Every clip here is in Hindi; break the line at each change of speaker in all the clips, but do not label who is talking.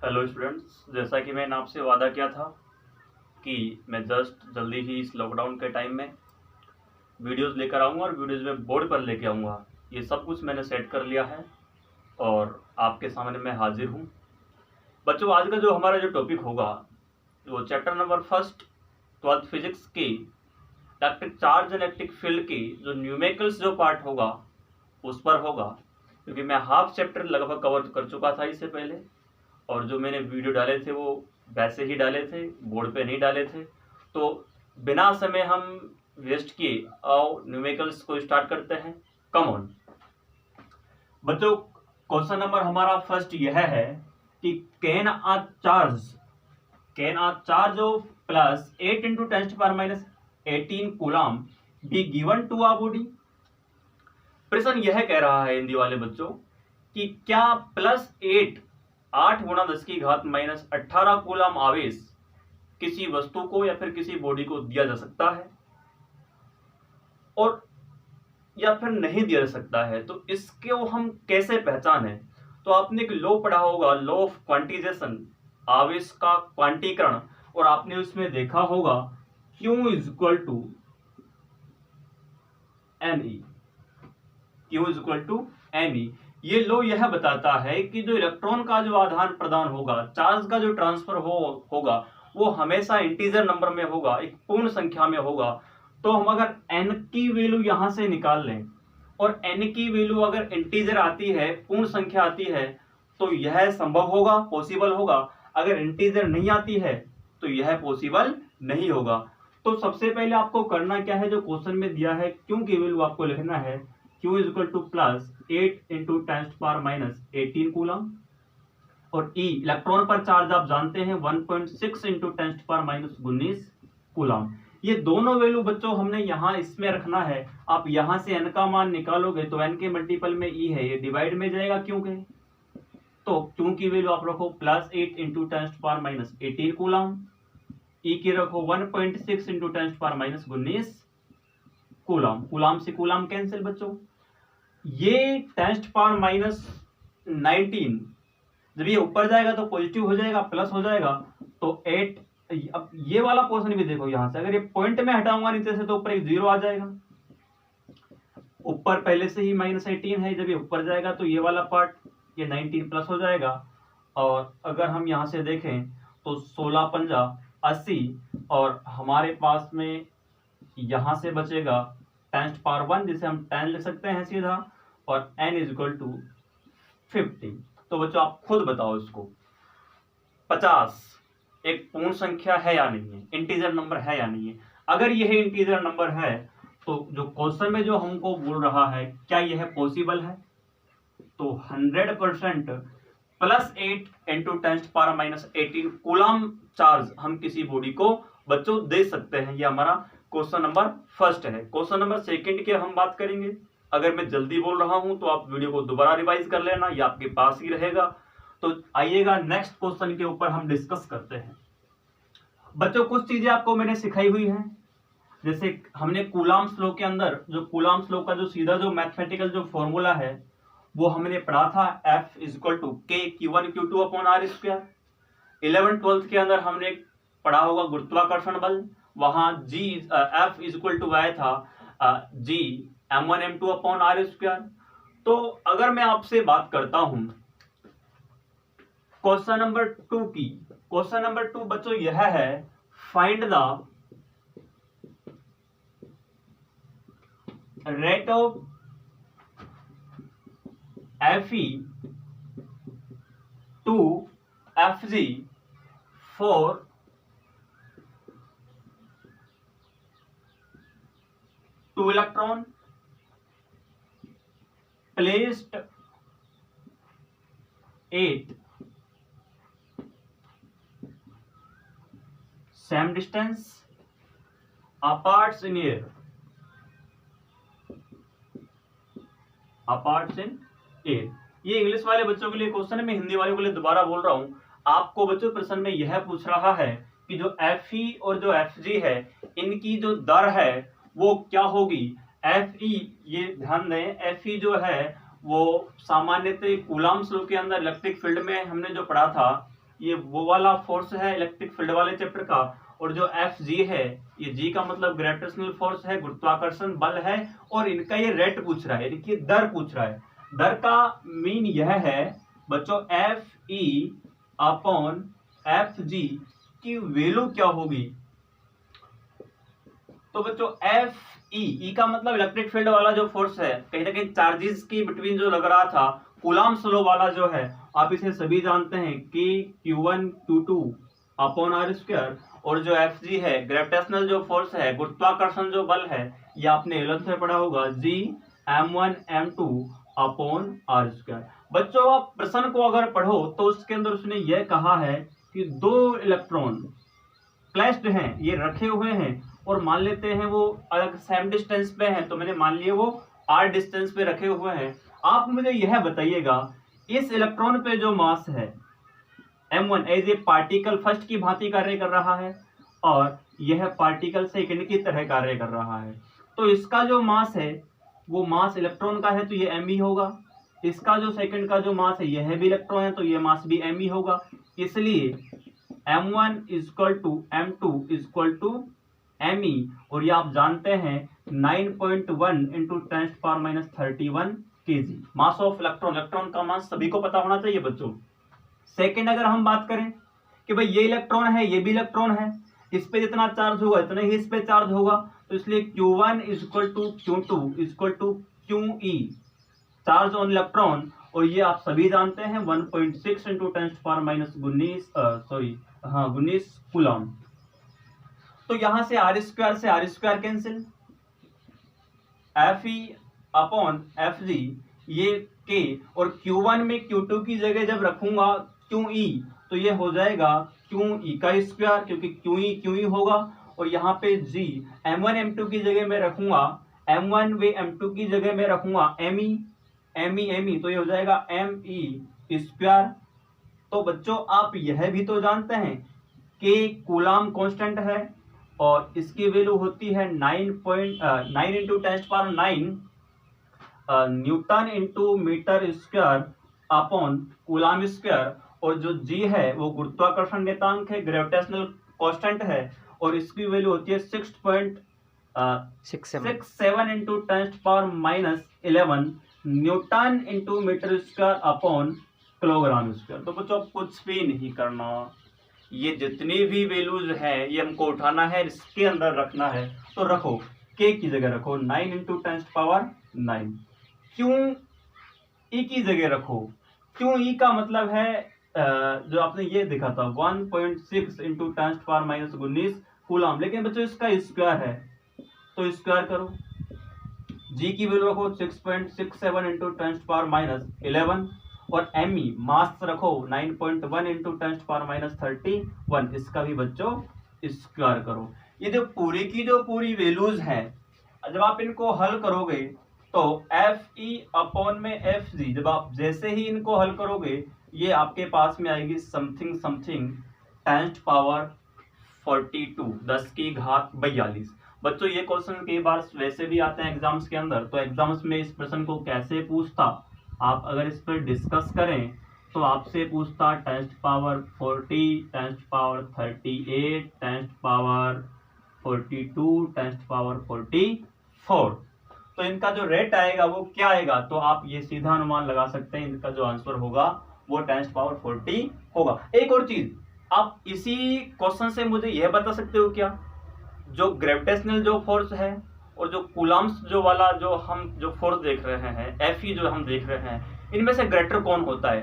हेलो स्टूडेंट्स, जैसा कि मैंने आपसे वादा किया था कि मैं जल्दी ही इस लॉकडाउन के टाइम में वीडियोस लेकर आऊँगा और वीडियोस में बोर्ड पर लेके आऊँगा। ये सब कुछ मैंने सेट कर लिया है और आपके सामने मैं हाजिर हूँ। बच्चों, आज का जो हमारा जो टॉपिक होगा वो chapter number first 12th physics की electric charge and electric field की जो न्यूमेरिकल्स जो पार्ट होगा उस पर होगा, क्योंकि मैं हाफ चैप्टर लगभग कवर कर चुका था इससे पहले और जो मैंने वीडियो डाले थे वो वैसे ही डाले थे, बोर्ड पे नहीं डाले थे। तो बिना समय हम वेस्ट किए आओ न्यूमेरिकल्स को स्टार्ट करते हैं। कम ऑन बच्चों, क्वेश्चन नंबर हमारा फर्स्ट यह है कि can a charge of plus 8 into 10⁻⁻18 coulomb be given to a body. प्रश्न यह कह रहा है हिंदी वाले बच्चों कि क्या +8 गुणा 10⁻⁻18 कूलम आवेश किसी वस्तु को या फिर किसी बॉडी को दिया जा सकता है और या फिर नहीं दिया जा सकता है। तो इसको हम कैसे पहचानें? तो आपने एक लॉ पढ़ा होगा, लॉ ऑफ क्वांटिजेशन, आवेश का क्वांटीकरण, और आपने उसमें देखा होगा Q = ne। ये लॉ यह बताता है कि जो इलेक्ट्रॉन का जो आदान प्रदान होगा, चार्ज का जो ट्रांसफर होगा वो हमेशा इंटीजर नंबर में होगा, एक पूर्ण संख्या में होगा। तो हम अगर n की वैल्यू यहां से निकाल लें और n की वैल्यू अगर इंटीजर आती है, पूर्ण संख्या आती है, तो यह संभव होगा, पॉसिबल होगा। अगर इंटीजर नहीं आती है तो यह पॉसिबल नहीं होगा। तो सबसे पहले आपको करना क्या है, जो क्वेश्चन में दिया है Q की वैल्यू आपको लिखना है Q = +8 इंटू 10⁻⁻18 कूलम, और E इलेक्ट्रॉन पर चार्ज आप जानते हैं 1.6 इंटू 10⁻⁻19 कूलम। ये दोनों वैल्यू बच्चों हमने यहाँ इसमें रखना है। आप यहाँ से n का मान निकालोगे तो n के मल्टीपल में E है, ये डिवाइड में जाएगा क्यों के, तो Q की वैल्यू आप रखो +8 इंटू 10⁻⁻18 कूलम, E की रखो 1.6 इंटू 10⁻⁻19 कूलम। कूलम से कूलम कैंसिल बच्चों। ये 10⁻⁻19 जब ये ऊपर जाएगा तो पॉजिटिव हो जाएगा, प्लस हो जाएगा, तो 8। अब ये वाला पोर्शन भी देखो, यहां से अगर ये पॉइंट में हटाऊंगा नीचे से तो ऊपर एक 0 आ जाएगा। ऊपर पहले से ही -18 है, जब ये ऊपर जाएगा तो ये वाला पार्ट ये 19 प्लस हो जाएगा। और अगर हम यहां से देखें तो 16 पंजा 80, और हमारे पास में यहां से बचेगा 10⁻1 जिसे हम 10 लिख सकते हैं सीधा, और n = 50। तो बच्चों आप खुद बताओ, इसको 50 एक पूर्ण संख्या है या नहीं है, इंटीजर नंबर है या नहीं है? अगर यह इंटीजर नंबर है तो जो क्वेश्चन में जो हमको बोल रहा है क्या यह पॉसिबल है? तो 100% +8 इंटू 10⁻⁻18 कूलम चार्ज हम किसी बॉडी को बच्चों दे सकते हैं। ये हमारा क्वेश्चन नंबर फर्स्ट है। क्वेश्चन नंबर सेकंड की हम बात करेंगे। अगर मैं जल्दी बोल रहा हूं तो आप वीडियो को दोबारा रिवाइज कर लेना, ये आपके पास ही रहेगा। तो आइएगा नेक्स्ट क्वेश्चन के ऊपर हम डिस्कस करते हैं। बच्चों कुछ चीजें आपको मैंने सिखाई हुई हैं, जैसे हमने कूलम्स लॉ के अंदर जो कूलम्स लॉ का जो सीधा जो मैथमेटिकल जो फॉर्मूला है वो हमने पढ़ा था, F = K(Q1Q2/r²। 11th 12th के अंदर हमने पढ़ा होगा गुरुत्वाकर्षण बल, वहां F = आया था G m1m2/r²। तो अगर मैं आपसे बात करता हूं क्वेश्चन नंबर 2 की, क्वेश्चन नंबर 2 बच्चों यह है, find the rate of Fe to Fg for 2 electron placed at same distance apart in air, ये इंग्लिश वाले बच्चों के लिए क्वेश्चन है, मैं हिंदी वालों के लिए दोबारा बोल रहा हूं। आपको बच्चों प्रश्न में यह पूछ रहा है कि जो Fe और जो Fg है इनकी जो दर है वो क्या होगी। Fe, ये ध्यान दें, Fe जो है वो सामान्यतः कूलम्स लॉ के अंदर इलेक्ट्रिक फील्ड में हमने जो पढ़ा था ये वो वाला फोर्स है इलेक्ट्रिक फील्ड वाले चैप्टर का, और जो एफ जी है, ये जी का मतलब ग्रेविटेशनल फोर्स है, गुरुत्वाकर्षण बल है, और इनका ये रेट पूछ रहा है, यानी कि दर पूछ रहा है। दर का मीन यह है बच्चों एफ ई अपॉन एफ जी की वैल्यू क्या होगी। तो बच्चों एफ ई का मतलब इलेक्ट्रिक फील्ड वाला जो फोर्स है, कहीं ना कहीं चार्जेस की बिटवीन जो लग रहा था, कूलम्ब लॉ वाला जो है, आप इसे सभी जानते हैं कि Q1 Q2 upon are square, और जो एफ जी है ग्रेविटेशनल जो फोर्स है, गुरुत्वाकर्षण जो बल है, ये आपने 11th में पढ़ा होगा, जी M1 M2 upon are square. बच्चों आप प्रश्न को अगर पढ़ो तो उसके अंदर उसने यह कहा है कि दो इलेक्ट्रॉन प्लेस्ड हैं, ये रखे हुए हैं, और मान लेते हैं वो अलग सेम डिस्टेंस पे हैं, तो मैंने मान लिया वो आर डिस्टेंस पे रखे हुए हैं। आप मुझे यह बताइएगा इस इलेक्ट्रॉन पे जो मास है M1 as a particle first की भांति कार्य कर रहा है, और यह पार्टिकल सेकंड की तरह कार्य कर रहा है, तो इसका जो मास है वो मास इलेक्ट्रॉन का है, तो ये m ही होगा। इसका जो सेकंड का जो मास है यह भी इलेक्ट्रॉन है, तो ये मास भी m ही होगा। इसलिए M1 equal to M2 equal to me, और ये आप जानते हैं 9.1 into 10⁻31 kg mass of electron. Electron का मास सभी को पता होना चाहिए बच्चों। सेकंड अगर हम बात करें कि भाई ये इलेक्ट्रॉन है, ये भी इलेक्ट्रॉन है, इस पे जितना चार्ज होगा इतना ही इस पे चार्ज होगा, तो इसलिए Q1 equal to Q2 equal to QE charge on electron, और ये आप सभी जानते हैं 1.6 इंटू 10⁻19 कूलम्ब। तो यहां से r square cancel, F E upon F G ये के, और Q1 में Q2 की जगह जब रखूंगा QE तो ये हो जाएगा QE का स्क्वायर, क्योंकि QE होगा, और यहाँ पे G M1 M2 की जगह में रखूंगा, M1 व M2 की जगह में रखूंगा ME, तो ये हो जाएगा ME स्क्वायर। तो बच्चों आप यह भी तो जानते हैं कि कूलम्ब कांस्टेंट है, और इसकी वैल्यू होती है 9 into 10⁻9 newton into metre square upon coulomb square, और जो G है वो गुरुत्वाकर्षण नियतांक है, ग्रेविटेशनल कांस्टेंट है, और इसकी वैल्यू होती है 6.67 into 10⁻11 newton into metre square upon kilogram square. तो बच्चों कुछ भी नहीं करना, ये जितनी भी वैल्यूज है ये हमको उठाना है, इसके अंदर रखना है, तो रखो k की जगह रखो 9 इंटू 10⁻9, क्यों ई की जगह रखो, क्यों ई का मतलब है जो आपने ये देखा था 1.6 इंटू 10⁻19 कूलम्ब, लेकिन बच्चों इसका स्क्वायर है, तो स्क्वायर करो। जी की वैल्यू रखो 6.67 इंटू 10⁻11, और ME मास रखो 9.1 इंटू 10⁻31, इसका भी बच्चों स्क्वायर करो। ये जो पूरी वैल्यूज हैं, जब आप इनको हल करोगे तो FE अपॉन में FG, जब आप जैसे ही इनको हल करोगे ये आपके पास में आएगी समथिंग 10⁻42 10⁻42। बच्चों ये क्वेश्चन कई बार वैसे भी आते हैं एग्जाम्स के अंदर, तो एग्जाम्स में इस प्रश्न को कैसे पूछता, आप अगर इस पर डिस्कस करें तो आपसे पूछता 10⁻40 10⁻38 10⁻42 10⁻44, तो इनका जो रेट आएगा वो क्या आएगा, तो आप ये सीधा अनुमान लगा सकते हैं इनका जो आंसर होगा वो 10⁻40 होगा। एक और चीज, आप इसी क्वेश्चन से मुझे यह बता सकते हो क्या, जो ग्रेविटेशनल जो फोर्स है और जो कूलम्ब जो वाला जो हम जो फोर्स देख रहे हैं FE जो हम देख रहे हैं, इनमें से ग्रेटर कौन होता है,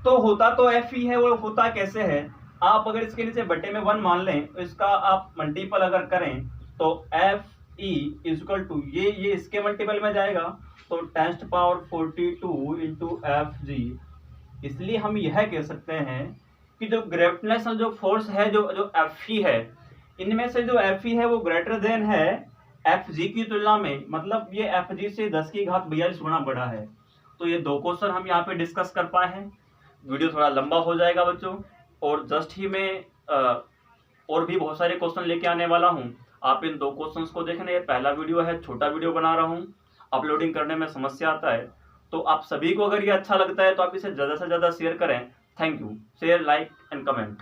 तो होता तो FE है, वो होता कैसे है, आप अगर इसके नीचे बटे में 1 मान लें तो इसका आप मल्टीपल अगर करें तो FE इक्वल टू ये इसके मल्टीपल में जाएगा, तो 10⁻42 इंटू FG। इसलिए हम यह कह सकते हैं कि जो ग्रेविटेशनल जो फोर्स है जो FE है, इनमें से जो FE है वो ग्रेटर देन है FG की तुलना में, मतलब ये FG से 10⁻42 गुना बड़ा है। तो ये दो क्वेश्चन हम यहाँ पे डिस्कस कर पाए हैं। वीडियो थोड़ा लंबा हो जाएगा बच्चों, और जस्ट ही मैं और भी बहुत सारे क्वेश्चन लेके आने वाला हूँ, आप इन दो क्वेश्चंस को देखना। ये पहला वीडियो है, छोटा वीडियो बना रहा हूँ, अपलोडिंग करने में समस्या आता है, तो आप सभी को अगर ये अच्छा लगता है तो आप इसे ज़्यादा से ज़्यादा शेयर करें thank you. Share, like and comment.